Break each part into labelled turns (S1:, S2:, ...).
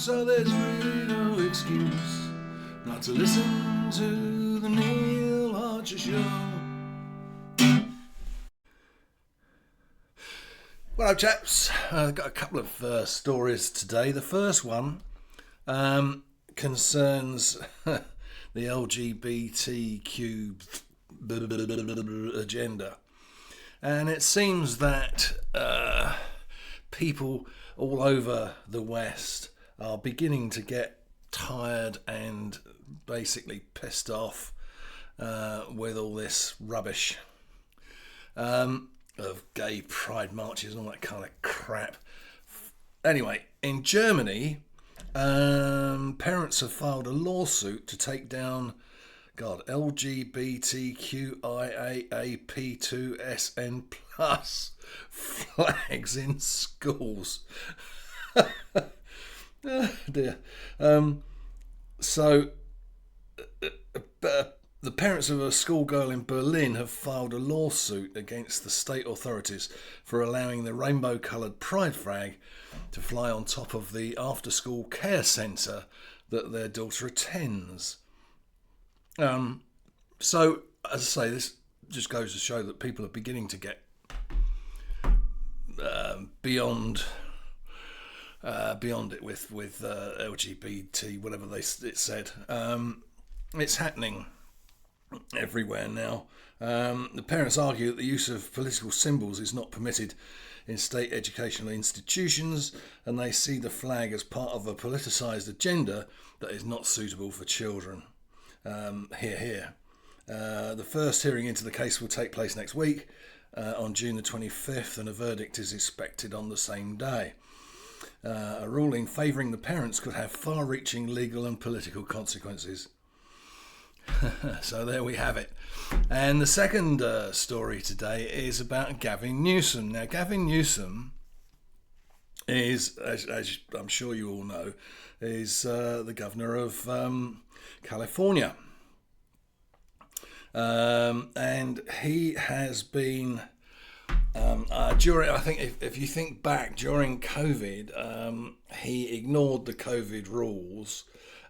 S1: so there's really no excuse not to listen to the Neil Archer Show. Well, chaps, I've got a couple of stories today. The first one concerns the LGBTQ agenda. And it seems that people all over the West are beginning to get tired and basically pissed off with all this rubbish of gay pride marches and all that kind of crap. Anyway, in Germany, parents have filed a lawsuit to take down LGBTQIAAP2SN plus flags in schools. Oh dear. The parents of a schoolgirl in Berlin have filed a lawsuit against the state authorities for allowing the rainbow-coloured pride flag to fly on top of the after-school care centre that their daughter attends. So, as I say, this just goes to show that people are beginning to get beyond it with LGBT, whatever it said. It's happening everywhere now. The parents argue that the use of political symbols is not permitted in state educational institutions, and they see the flag as part of a politicised agenda that is not suitable for children. Hear, hear. The first hearing into the case will take place next week on June the 25th, and a verdict is expected on the same day. A ruling favouring the parents could have far-reaching legal and political consequences. So there we have it. And the second story today is about Gavin Newsome. Now, Gavin Newsome is, as I'm sure you all know, is the governor of California. And he has been, I think if you think back, during COVID, he ignored the COVID rules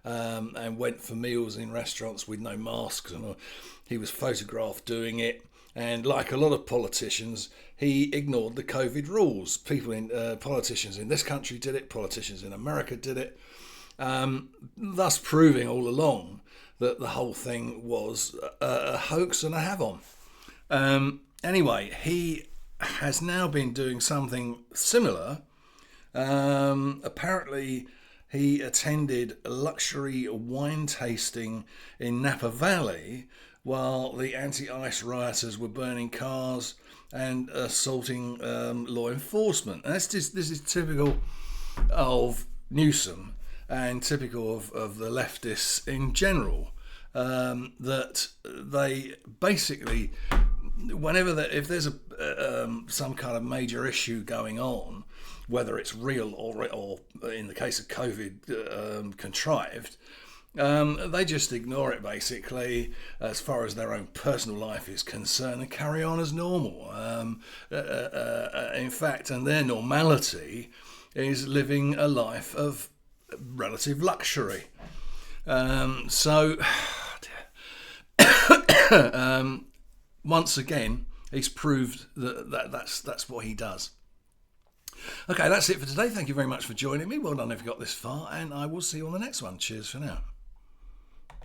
S1: and went for meals in restaurants with no masks, and he was photographed doing it. And like a lot of politicians, he ignored the COVID rules. Politicians in this country did it, politicians in America did it, thus proving all along that the whole thing was a hoax and a have-on. Anyway, he has now been doing something similar. Apparently, he attended a luxury wine tasting in Napa Valley while the anti-ICE rioters were burning cars and assaulting law enforcement. And this is typical of Newsome and typical of the leftists in general, that they basically, if there's some kind of major issue going on, whether it's real or in the case of COVID, contrived, they just ignore it basically as far as their own personal life is concerned and carry on as normal. In fact, and their normality is living a life of relative luxury. Once again, he's proved that's what he does. Okay, that's it for today. Thank you very much for joining me. Well done if you got this far, and I will see you on the next one. Cheers for now.